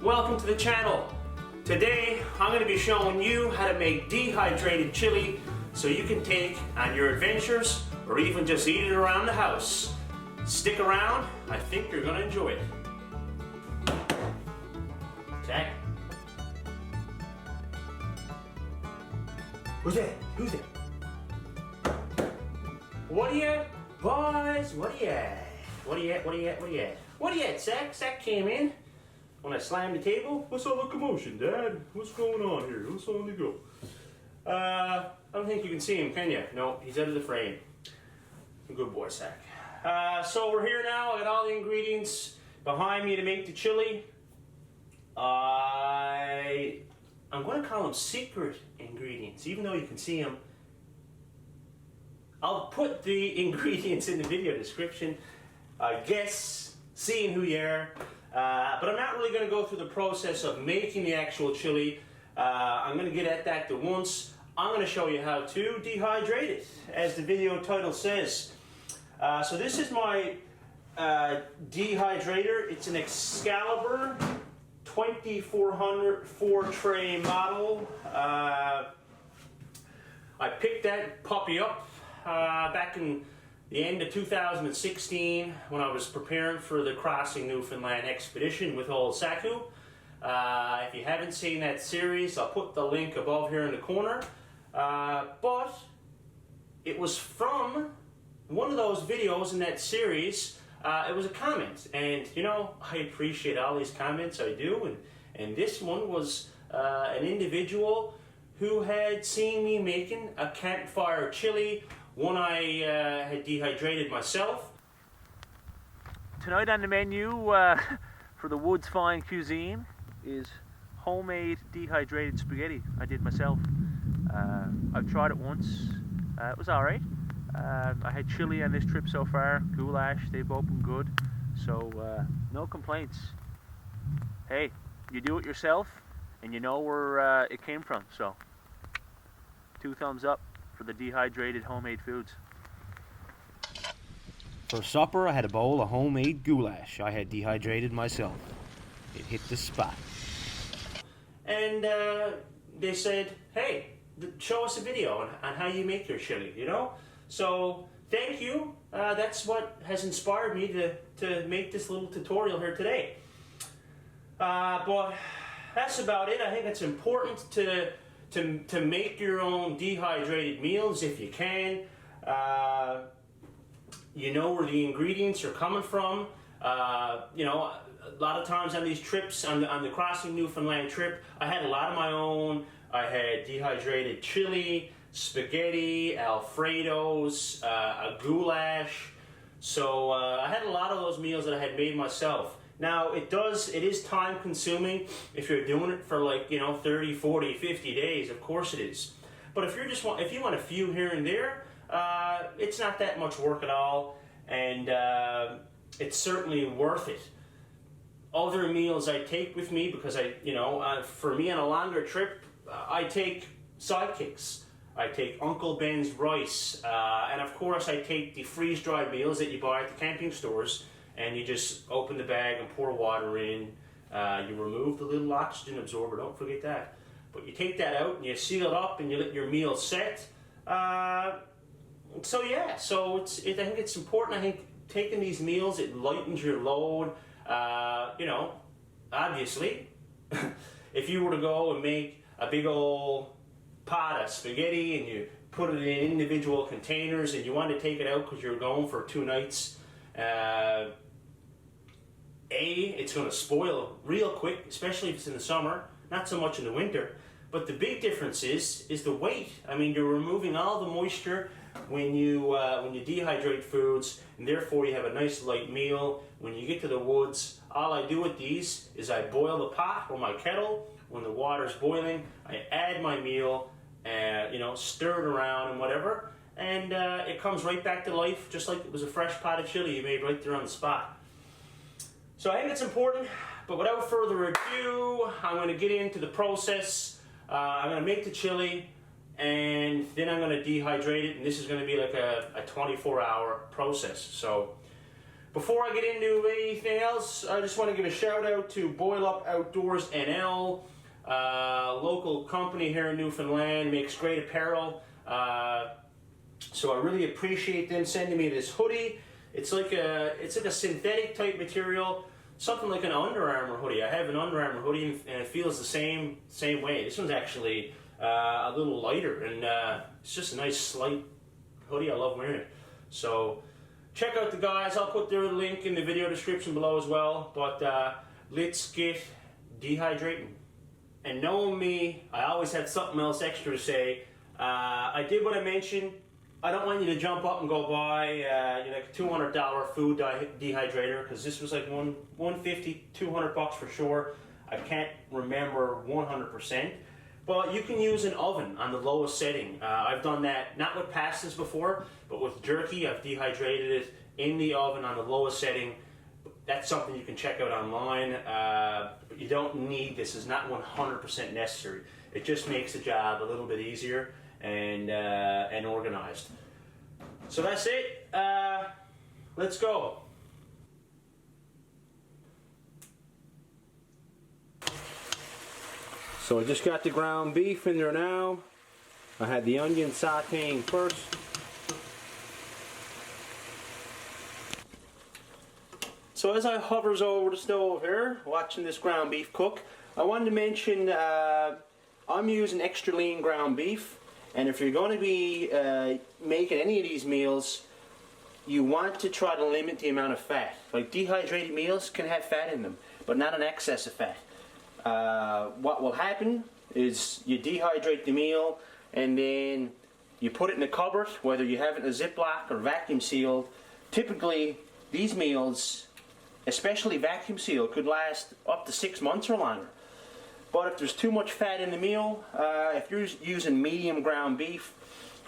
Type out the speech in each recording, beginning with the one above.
welcome to the channel. Today I'm going to be showing you how to make dehydrated chili so you can take on your adventures or even just eat it around the house. Stick around, I think you're going to enjoy it. Jack? Who's that? Who's that? What are you, boys? What are you at? What are you at? What are you at? What are you at? What are you at, Sack? Sack came in when I slammed the table. What's all the commotion, Dad? What's going on here? What's on the go? I don't think you can see him, can you? No, he's out of the frame. Good boy, Sack. So we're here now. I got all the ingredients behind me to make the chili. I'm going to call them secret ingredients, even though you can see them. I'll put the ingredients in the video description. I guess, seeing who you are. But I'm not really going to go through the process of making the actual chili. I'm going to get at that at once. I'm going to show you how to dehydrate it, as the video title says. So this is my dehydrator. It's an Excalibur 2400 4-tray model. I picked that puppy up back in the end of 2016 when I was preparing for the Crossing Newfoundland expedition with old Saku. If you haven't seen that series, I'll put the link above here in the corner. But it was from one of those videos in that series. It was a comment, and you know, I appreciate all these comments, I do, and this one was an individual who had seen me making a campfire chili, one I had dehydrated myself. Tonight on the menu for the Woods Fine Cuisine is homemade dehydrated spaghetti I did myself. I've tried it once, it was alright. I had chili on this trip so far, goulash, they've both been good, so no complaints. Hey, you do it yourself and you know where it came from, so 2 thumbs up for the dehydrated homemade foods. For supper I had a bowl of homemade goulash I had dehydrated myself. It hit the spot. And they said, hey, show us a video on how you make your chili, you know? So thank you. That's what has inspired me to make this little tutorial here today. But that's about it. I think it's important to make your own dehydrated meals if you can. You know where the ingredients are coming from. You know, a lot of times on these trips, on the Crossing Newfoundland trip, I had a lot of my own. I had dehydrated chili, spaghetti, Alfredos, a goulash. So I had a lot of those meals that I had made myself. Now it is time consuming if you're doing it for, like, you know, 30, 40, 50 days, of course it is. But if you want a few here and there, it's not that much work at all, and it's certainly worth it. Other meals I take with me, because for me on a longer trip, I take sidekicks. I take Uncle Ben's rice, and of course I take the freeze-dried meals that you buy at the camping stores, and you just open the bag and pour water in. You remove the little oxygen absorber, don't forget that. But you take that out and you seal it up and you let your meal set. So yeah, so I think it's important. I think taking these meals, it lightens your load. You know, obviously, if you were to go and make a big old pot of spaghetti and you put it in individual containers and you want to take it out because you're going for 2 nights, it's going to spoil real quick, especially if it's in the summer, not so much in the winter. But the big difference is the weight. I mean, you're removing all the moisture when you dehydrate foods, and therefore you have a nice light meal. When you get to the woods, all I do with these is I boil the pot or my kettle. When the water's boiling, I add my meal, you know, stir it around and whatever, and it comes right back to life, just like it was a fresh pot of chili you made right there on the spot. So I think it's important, but without further ado, I'm going to get into the process. I'm going to make the chili, and then I'm going to dehydrate it, and this is going to be like a 24-hour process. So Before I get into anything else, I just want to give a shout out to Boil Up Outdoors NL, local company here in Newfoundland, makes great apparel. So I really appreciate them sending me this hoodie. It's like a synthetic type material, something like an Under Armour hoodie. I have an Under Armour hoodie and it feels the same way. This one's actually a little lighter, and it's just a nice slight hoodie. I love wearing it. So check out the guys. I'll put their link in the video description below as well. But let's get dehydrating. And knowing me, I always have something else extra to say. I did what I mentioned. I don't want you to jump up and go buy like a $200 food dehydrator, because this was like $150, $200 for sure. I can't remember 100%. But you can use an oven on the lowest setting. I've done that not with pastas before, but with jerky. I've dehydrated it in the oven on the lowest setting. That's something you can check out online. But you don't need this. It's not 100% necessary. It just makes the job a little bit easier and organized. So that's it. Let's go. So I just got the ground beef in there now. I had the onion sauteing first. So as I hovers over the stove here, watching this ground beef cook, I wanted to mention I'm using extra lean ground beef, and if you're going to be making any of these meals, you want to try to limit the amount of fat. Like dehydrated meals can have fat in them, but not an excess of fat. What will happen is you dehydrate the meal and then you put it in a cupboard, whether you have it in a Ziploc or vacuum sealed. Typically these meals, especially vacuum sealed, could last up to 6 months or longer. But if there's too much fat in the meal, if you're using medium ground beef,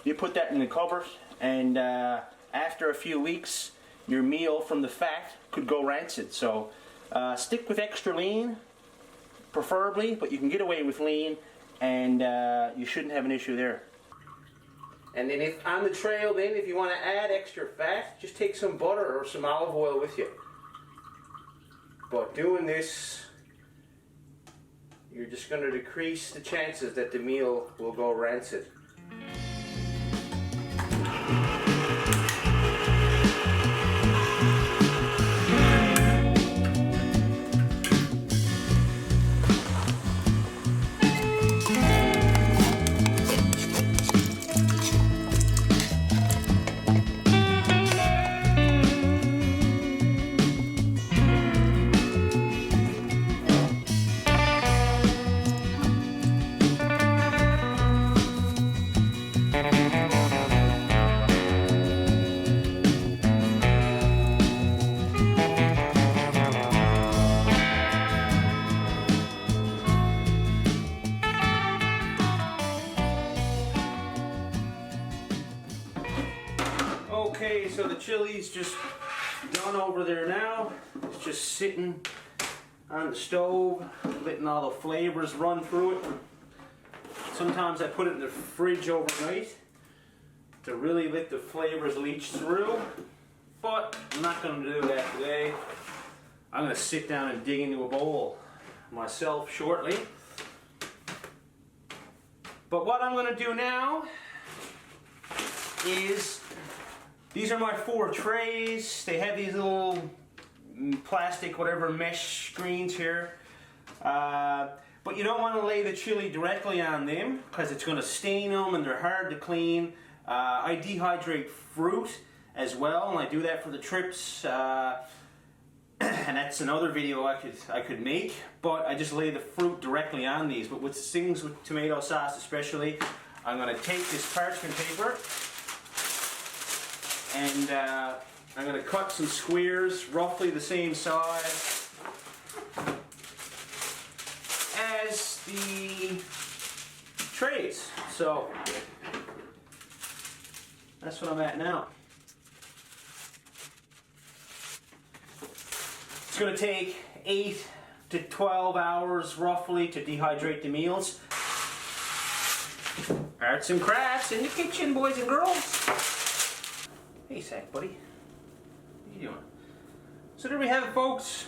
you put that in the cupboard, and after a few weeks your meal from the fat could go rancid. So stick with extra lean preferably, but you can get away with lean, and you shouldn't have an issue there. And then if on the trail, then if you want to add extra fat, just take some butter or some olive oil with you. But doing this, you're just going to decrease the chances that the meal will go rancid. Okay, so the chili's just done over there now. It's just sitting on the stove, letting all the flavors run through it. Sometimes I put it in the fridge overnight to really let the flavors leach through, but I'm not going to do that today. I'm going to sit down and dig into a bowl myself shortly. But what I'm going to do now is, these are my 4 trays. They have these little plastic, whatever, mesh screens here. But you don't want to lay the chili directly on them because it's going to stain them and they're hard to clean. I dehydrate fruit as well, and I do that for the trips. And that's another video I could make. But I just lay the fruit directly on these. But with things with tomato sauce especially, I'm going to take this parchment paper and I'm going to cut some squares roughly the same size as the trays. So that's what I'm at now. It's going to take 8 to 12 hours roughly to dehydrate the meals. Arts and crafts in the kitchen, boys and girls. Hey, Sack, buddy. What are you doing? So there we have it, folks.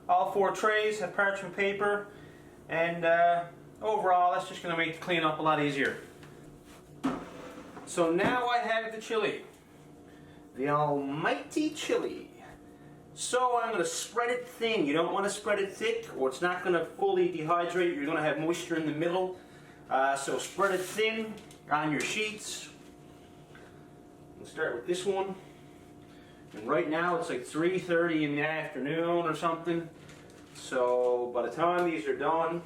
All 4 trays have parchment paper, and overall that's just going to make the cleanup a lot easier. So now I have the chili, the almighty chili. So I'm going to spread it thin. You don't want to spread it thick or it's not going to fully dehydrate. You're going to have moisture in the middle. So spread it thin on your sheets. We'll start with this one. And right now it's like 3:30 in the afternoon or something. So by the time these are done,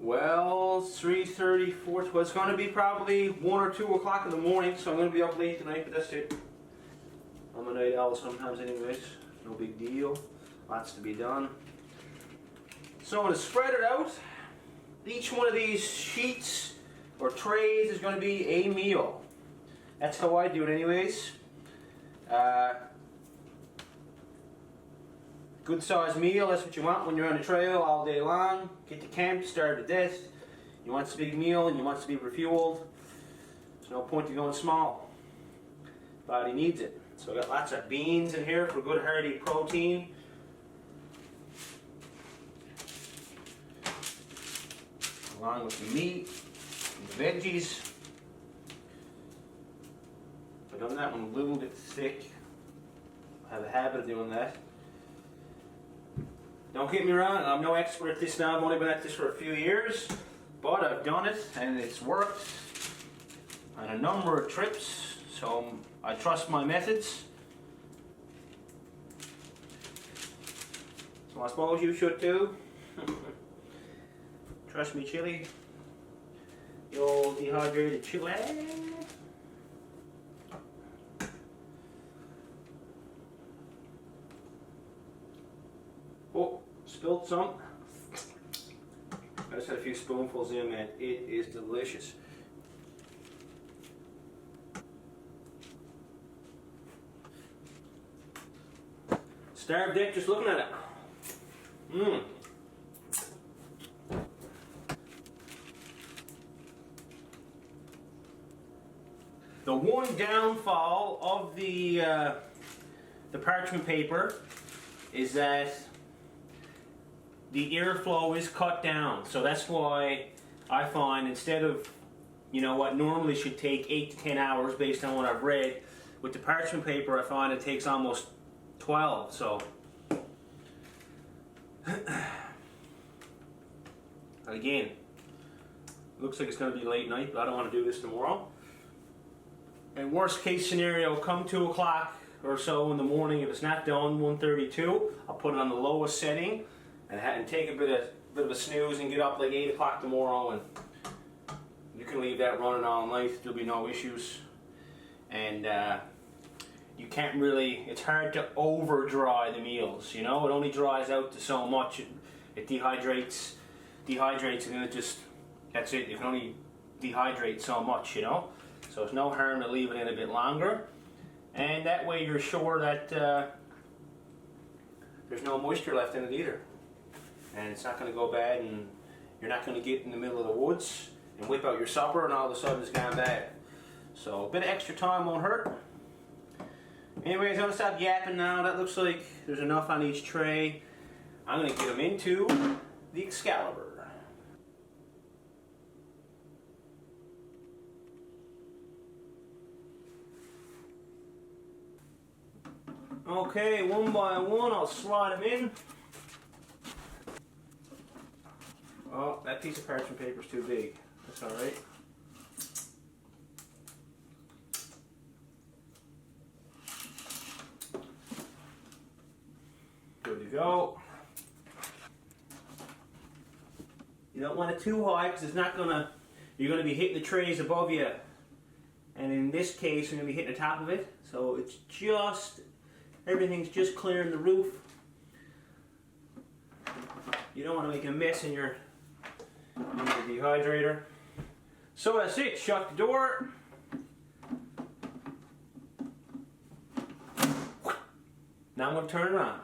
well, it's 3:30, 4, well, it's going to be probably 1 or 2 o'clock in the morning, so I'm going to be up late tonight, but that's it. I'm a night owl sometimes anyways, no big deal. Lots to be done. So I'm going to spread it out. Each one of these sheets or trays is going to be a meal. That's how I do it anyways. Good sized meal, that's what you want when you're on the trail all day long. Get to camp, starve to death. You want a big meal and you want to be refueled. There's no point in going small. Body needs it. So I got lots of beans in here for good hearty protein. Along with the meat and the veggies. I've done that one a little bit thick. I have a habit of doing that. Don't get me wrong, I'm no expert at this now. I've only been at this for a few years, but I've done it and it's worked on a number of trips, so I trust my methods. So I suppose you should too. Trust me, chili. The old dehydrated chili. Oh, spilled some. I just had a few spoonfuls in, man. It is delicious. Starved dick just looking at it. Mmm. The one downfall of the parchment paper is that the airflow is cut down. So that's why I find instead of, you know, what normally should take 8 to 10 hours based on what I've read, with the parchment paper I find it takes almost 12. So again, looks like it's going to be late night, but I don't want to do this tomorrow. And worst case scenario, come 2 o'clock or so in the morning, if it's not done, 1:32, I'll put it on the lowest setting and take a bit of a snooze and get up like 8 o'clock tomorrow, and you can leave that running all night. There'll be no issues. And you can't really, it's hard to over dry the meals, you know. It only dries out to so much. It dehydrates, and then it just, that's it. You can only dehydrate so much, you know. So it's no harm to leave it in a bit longer, and that way you're sure that there's no moisture left in it either, and it's not going to go bad, and you're not going to get in the middle of the woods and whip out your supper and all of a sudden it's gone bad. So a bit of extra time won't hurt. Anyways, I'm going to stop yapping now. That looks like there's enough on each tray. I'm going to get them into the Excalibur. Okay, one by one, I'll slide them in. Oh, that piece of parchment paper is too big. That's alright. Good to go. You don't want it too high because it's not gonna, you're gonna be hitting the trays above you. And in this case, you're gonna be hitting the top of it. So it's just, everything's just clearing the roof. You don't want to make a mess in your dehydrator. So that's it. Shut the door. Now I'm going to turn it on.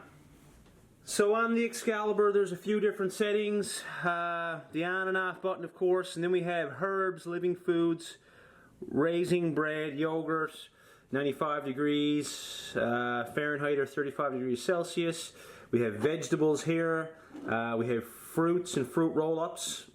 So on the Excalibur, there's a few different settings. The on and off button, of course, and then we have herbs, living foods, raising bread, yogurt. 95 degrees Fahrenheit or 35 degrees Celsius. We have vegetables here. We have fruits and fruit roll-ups.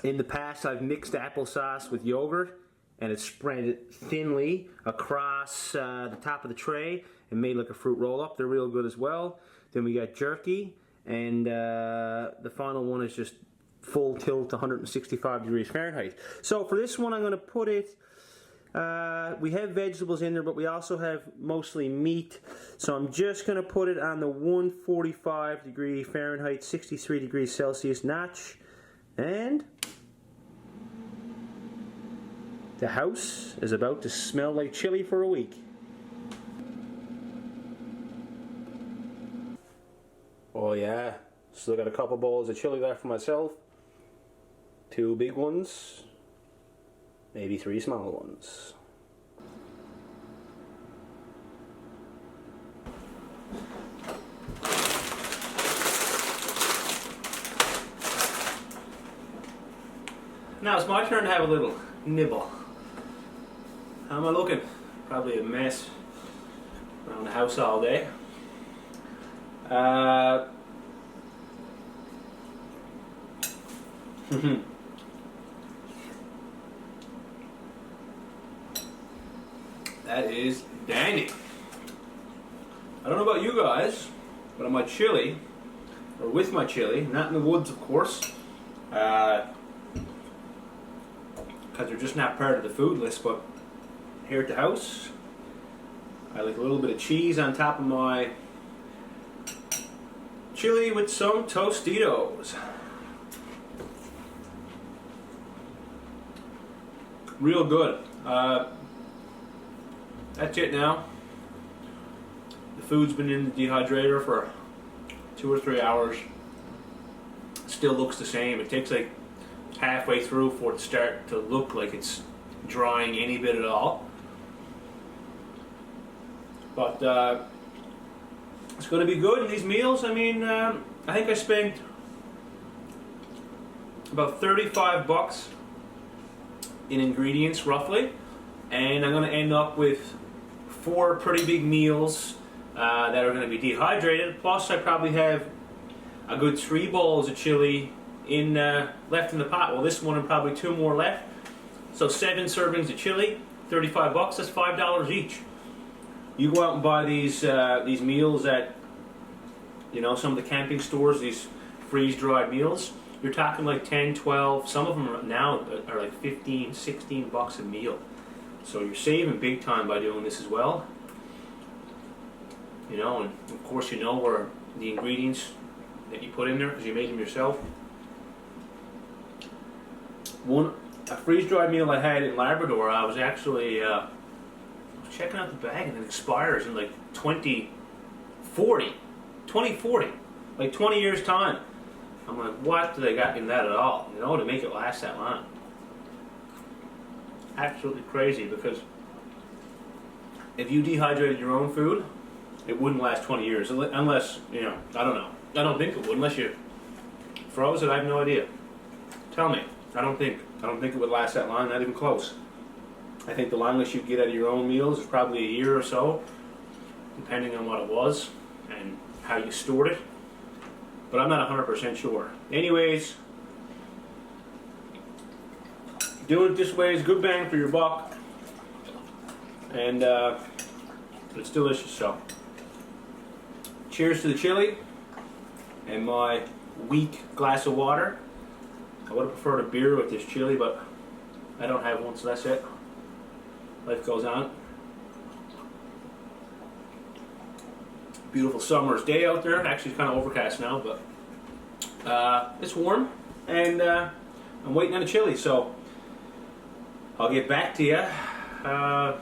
In the past, I've mixed applesauce with yogurt and it's spread it thinly across the top of the tray and made like a fruit roll-up. They're real good as well. Then we got jerky, and the final one is just full tilt 165 degrees Fahrenheit. So for this one, I'm going to put it, we have vegetables in there, but we also have mostly meat. So I'm just going to put it on the 145 degree Fahrenheit, 63 degrees Celsius notch. And the house is about to smell like chili for a week. Oh yeah, still got a couple bowls of chili left for myself. 2 big ones, maybe 3 small ones. Now it's my turn to have a little nibble. How am I looking? Probably a mess around the house all day. That is dandy. I don't know about you guys, but on my chili, or with my chili, not in the woods of course, because they're just not part of the food list, but here at the house, I like a little bit of cheese on top of my chili with some Tostitos. Real good. That's it now. The food's been in the dehydrator for 2 or 3 hours. Still looks the same. It takes like halfway through for it to start to look like it's drying any bit at all. But it's going to be good in these meals. I mean, I think I spent about 35 bucks in ingredients roughly, and I'm going to end up with 4 pretty big meals that are going to be dehydrated. Plus I probably have a good 3 bowls of chili in left in the pot. Well, this one and probably 2 more left. So 7 servings of chili, 35 bucks. That's $5 each. You go out and buy these meals at, you know, some of the camping stores, these freeze-dried meals. You're talking like 10, 12, some of them now are like 15, 16 bucks a meal. So you're saving big time by doing this as well. You know, and of course you know where the ingredients that you put in there because you make them yourself. A freeze-dried meal I had in Labrador, I was actually checking out the bag and it expires in like 2040, like 20 years time. I'm like, what do they got in that at all, you know, to make it last that long? Absolutely crazy, because if you dehydrated your own food, it wouldn't last 20 years, unless, you know, I don't know. I don't think it would, unless you froze it. I have no idea. Tell me. I don't think it would last that long, not even close. I think the longest you get out of your own meals is probably a year or so, depending on what it was and how you stored it. But I'm not 100% sure. Anyways, doing it this way is good bang for your buck, and it's delicious. So, cheers to the chili and my weak glass of water. I would have preferred a beer with this chili, but I don't have one, so that's it. Life goes on. Beautiful summer's day out there. Actually, it's kind of overcast now, but it's warm, and I'm waiting on a chili, so I'll get back to you, I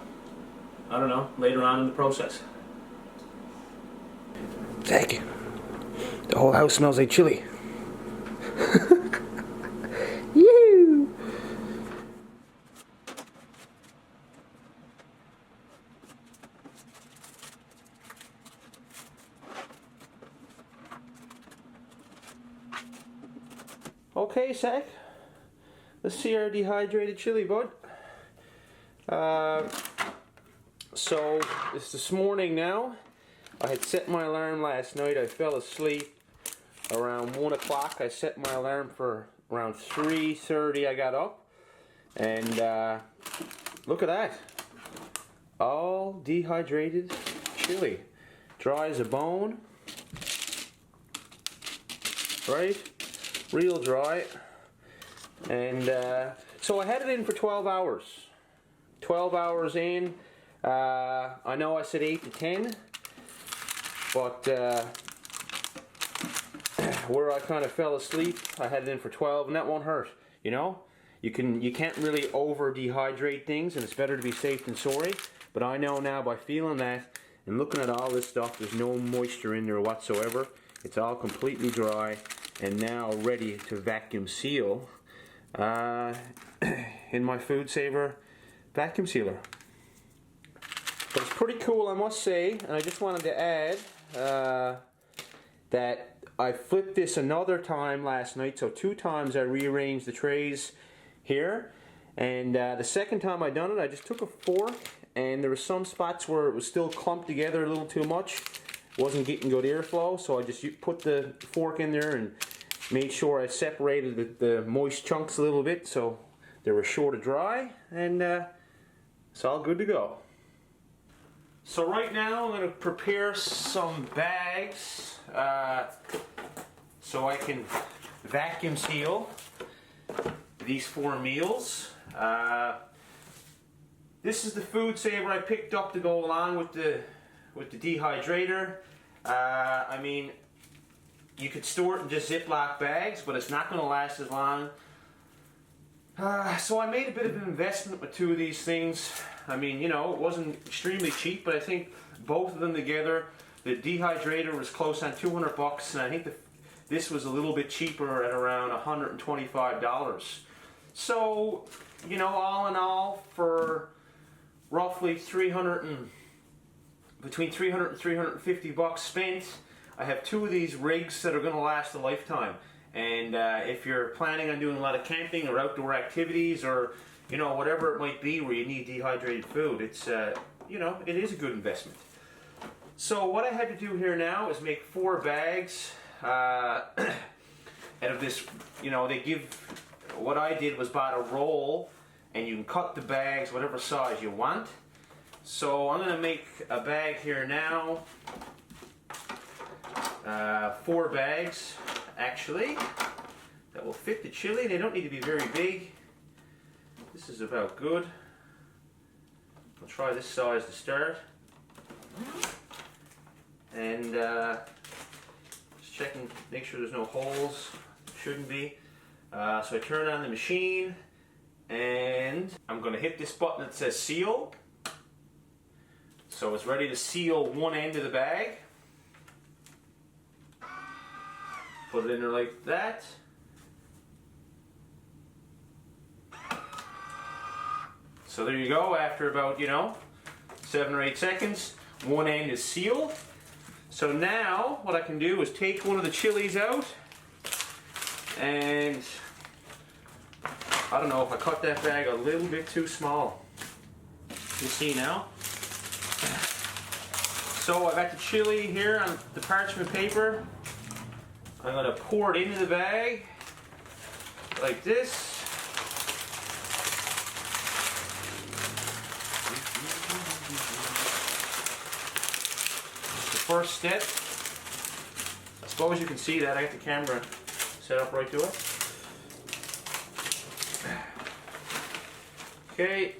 don't know, later on in the process. Thank you. The whole house smells like chili. You. Okay, Sack. Let's see our dehydrated chili, bud. So it's this morning now. I had set my alarm last night. I fell asleep around 1 o'clock. I set my alarm for around 3:30. I got up, and look at that. All dehydrated chili. Dry as a bone. Right? Real dry. And so I had it in for 12 hours. 12 hours in. I know I said 8 to 10, but where I kind of fell asleep, I had it in for 12, and that won't hurt. You know, you can't really over dehydrate things, and it's better to be safe than sorry. But I know now by feeling that and looking at all this stuff, there's no moisture in there whatsoever. It's all completely dry and now ready to vacuum seal in my Food Saver vacuum sealer. But it's pretty cool, I must say, and I just wanted to add that I flipped this another time last night, so 2 times I rearranged the trays here, and the second time I done it, I just took a fork, and there were some spots where it was still clumped together a little too much, wasn't getting good airflow, so I just put the fork in there and made sure I separated the moist chunks a little bit so they were sure to dry, and it's all good to go. So right now I'm going to prepare some bags so I can vacuum seal these 4 meals. This is the Food Saver I picked up to go along with the dehydrator. I mean, you could store it in just Ziploc bags, but it's not going to last as long. So I made a bit of an investment with 2 of these things. I mean, you know, it wasn't extremely cheap, but I think both of them together, the dehydrator was close on $200, and I think this was a little bit cheaper at around $125. So, you know, all in all, for roughly between $300 and $350 spent, I have 2 of these rigs that are going to last a lifetime. And if you're planning on doing a lot of camping or outdoor activities, or you know, whatever it might be where you need dehydrated food, it's you know, it is a good investment. So what I had to do here now is make 4 bags out of this. You know, they give. What I did was bought a roll, and you can cut the bags whatever size you want. So I'm going to make a bag here now. 4 bags, actually, that will fit the chili. They don't need to be very big. This is about good. I'll try this size to start. And just checking, make sure there's no holes. Shouldn't be. So I turn on the machine, and I'm going to hit this button that says seal. So it's ready to seal one end of the bag. Put it in there like that. So there you go. After about, you know, 7 or 8 seconds, one end is sealed. So now what I can do is take one of the chilies out, and I don't know if I cut that bag a little bit too small. You see now. So I got the chili here on the parchment paper. I'm going to pour it into the bag like this. The first step. I suppose you can see that. I got the camera set up right to it. Okay.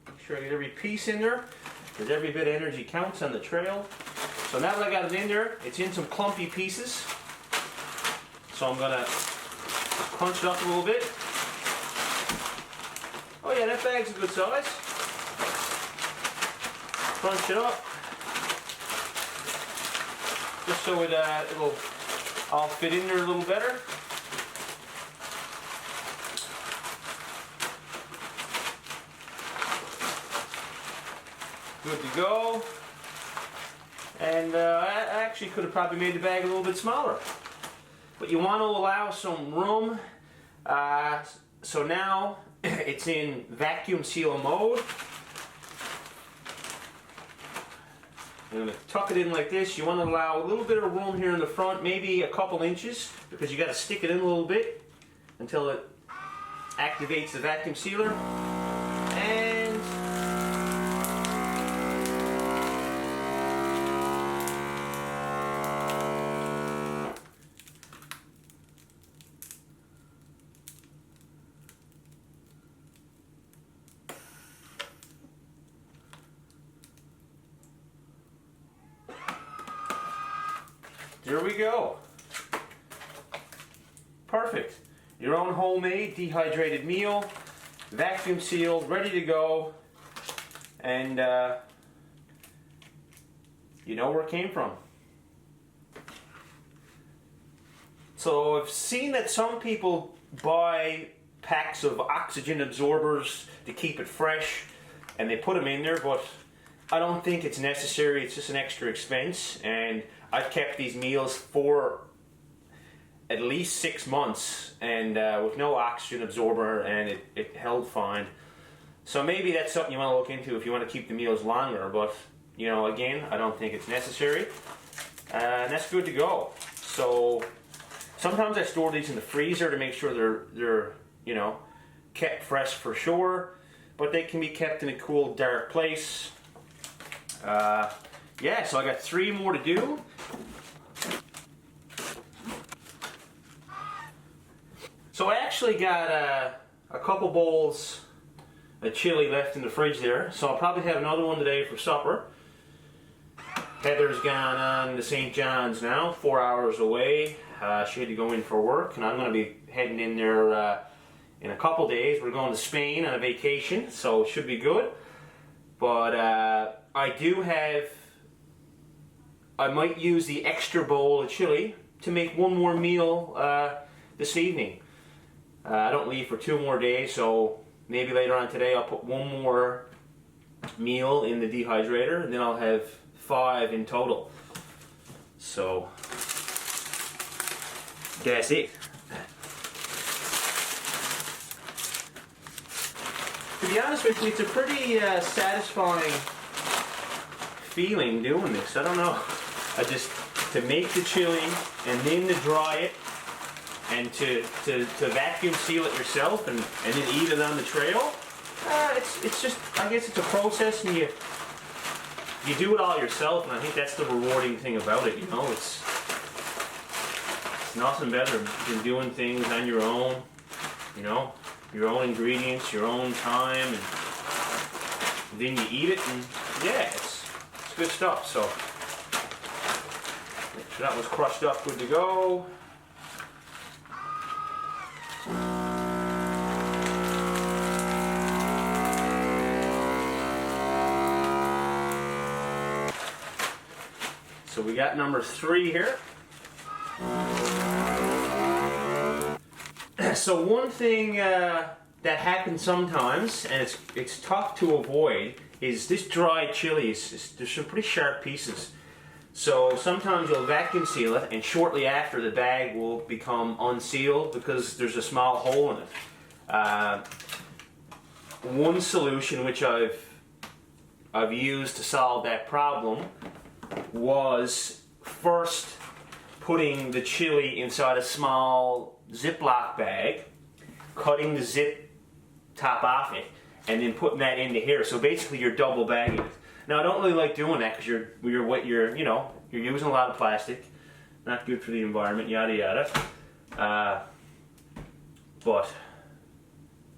Make sure I get every piece in there, because every bit of energy counts on the trail. So now that I got it in there, it's in some clumpy pieces. So I'm gonna crunch it up a little bit. Oh yeah, that bag's a good size. Crunch it up, just so it'll all fit in there a little better. Good to go. And I actually could have probably made the bag a little bit smaller. But you want to allow some room. So now it's in vacuum seal mode. I'm going to tuck it in like this. You want to allow a little bit of room here in the front, maybe a couple inches, because you got to stick it in a little bit until it activates the vacuum sealer. And there we go. Perfect. Your own homemade dehydrated meal, vacuum sealed, ready to go, and you know where it came from. So I've seen that some people buy packs of oxygen absorbers to keep it fresh, and they put them in there, but I don't think it's necessary. It's just an extra expense, and I've kept these meals for at least 6 months, and with no oxygen absorber, and it held fine. So maybe that's something you want to look into if you want to keep the meals longer, but you know, again, I don't think it's necessary, and that's good to go. So sometimes I store these in the freezer to make sure they're you know, kept fresh for sure, but they can be kept in a cool, dark place. Yeah, so I got 3 more to do. So I actually got a couple bowls of chili left in the fridge there, so I'll probably have another one today for supper. Heather's gone on to St. John's now, 4 hours away. She had to go in for work, and I'm going to be heading in there in a couple days. We're going to Spain on a vacation, so it should be good. But I do have, I might use the extra bowl of chili to make one more meal this evening. I don't leave for 2 more days, so maybe later on today I'll put one more meal in the dehydrator, and then I'll have 5 in total. So that's it. To be honest with you, it's a pretty satisfying feeling doing this. I don't know. To make the chili and then to dry it and to vacuum seal it yourself and then eat it on the trail. It's just, I guess it's a process, and you do it all yourself, and I think that's the rewarding thing about it. You know, it's nothing better than doing things on your own. You know, your own ingredients, your own time, and then you eat it, and yeah, it's good stuff. So make sure that was crushed up, good to go. So we got number 3 here. So one thing that happens sometimes, and it's tough to avoid, is this dried chili. There's some pretty sharp pieces. So sometimes you'll vacuum seal it, and shortly after the bag will become unsealed because there's a small hole in it. One solution which I've used to solve that problem was first putting the chili inside a small Ziploc bag, cutting the zip top off it, and then putting that into here. So basically you're double bagging it. Now I don't really like doing that because you're using a lot of plastic, not good for the environment, yada yada. But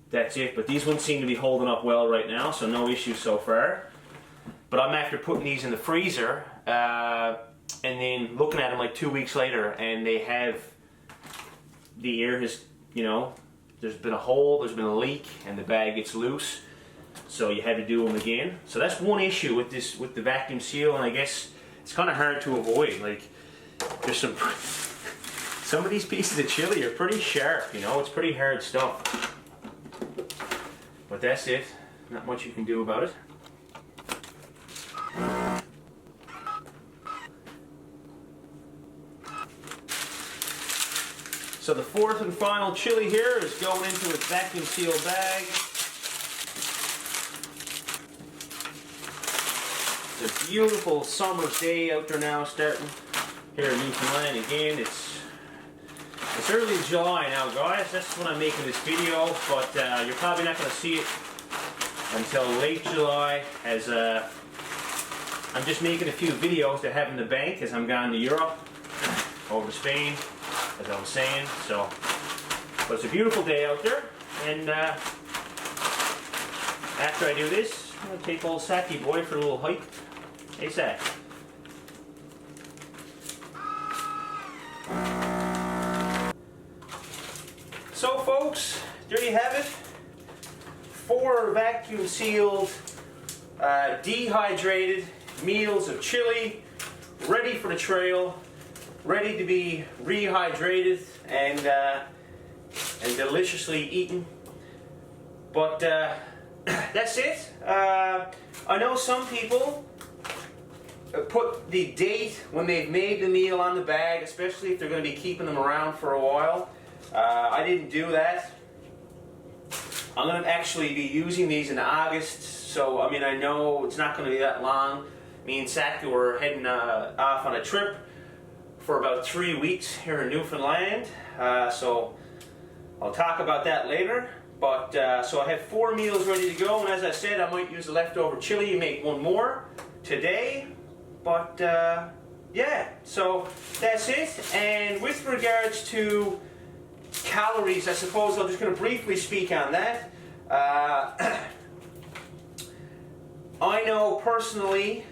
that's it. But these ones seem to be holding up well right now, so no issues so far. But I'm after putting these in the freezer and then looking at them like 2 weeks later, and they have, the air has, you know, there's been a hole, there's been a leak, and the bag gets loose. So you had to do them again. So that's one issue with this, with the vacuum seal, and I guess it's kind of hard to avoid. Like, there's some of these pieces of chili are pretty sharp, you know, it's pretty hard stuff. But that's it, not much you can do about it. So the 4th and final chili here is going into its vacuum sealed bag. It's a beautiful summer's day out there now, starting here in Newfoundland. Again, it's early July now, guys. That's when I'm making this video, but you're probably not going to see it until late July, as I'm just making a few videos to have in the bank as I'm gone to Europe, over to Spain, as I was saying. So, but it's a beautiful day out there, and after I do this, I'm going to take old Saku boy for a little hike. Hey, Sak. So, folks, there you have it. 4 vacuum sealed, dehydrated meals of chili, ready for the trail, ready to be rehydrated and deliciously eaten. But that's it. I know some people put the date when they've made the meal on the bag, especially if they're going to be keeping them around for a while. I didn't do that. I'm going to actually be using these in August, so I mean, I know it's not going to be that long. Me and Saku are heading off on a trip for about 3 weeks here in Newfoundland, so I'll talk about that later. But so I have 4 meals ready to go, and as I said, I might use the leftover chili and make one more today. But yeah, so that's it. And with regards to calories, I suppose I'm just going to briefly speak on that. I know personally,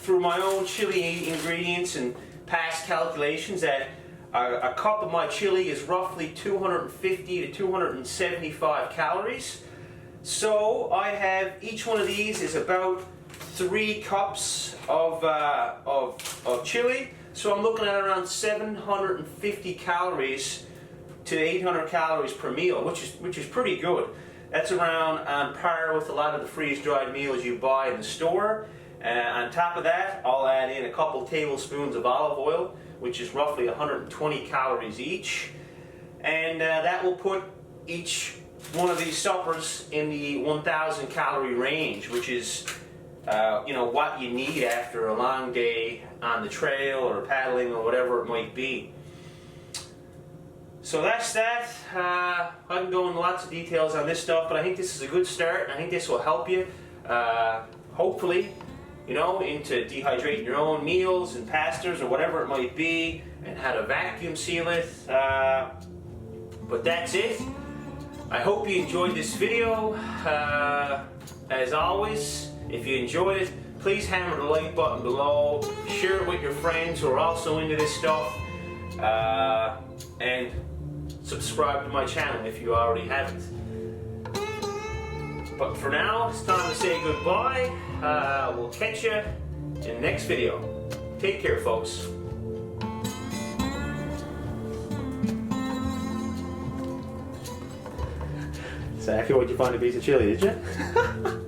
through my own chili ingredients and past calculations, that a cup of my chili is roughly 250 to 275 calories. So I have, each one of these is about 3 cups of chili. So I'm looking at around 750 calories to 800 calories per meal, which is pretty good. That's around on par with a lot of the freeze-dried meals you buy in the store. On top of that, I'll add in a couple tablespoons of olive oil, which is roughly 120 calories each. And that will put each one of these suppers in the 1,000 calorie range, which is you know, what you need after a long day on the trail or paddling or whatever it might be. So that's that. I can go into lots of details on this stuff, but I think this is a good start. I think this will help you, hopefully, you know, into dehydrating your own meals and pastas or whatever it might be, and how to vacuum seal it. But that's it. I hope you enjoyed this video. As always, if you enjoyed it, please hammer the like button below. Share it with your friends who are also into this stuff. And subscribe to my channel if you already haven't. But for now, it's time to say goodbye. We'll catch you in the next video. Take care, folks. Saku, what'd you find a piece of chili, did you?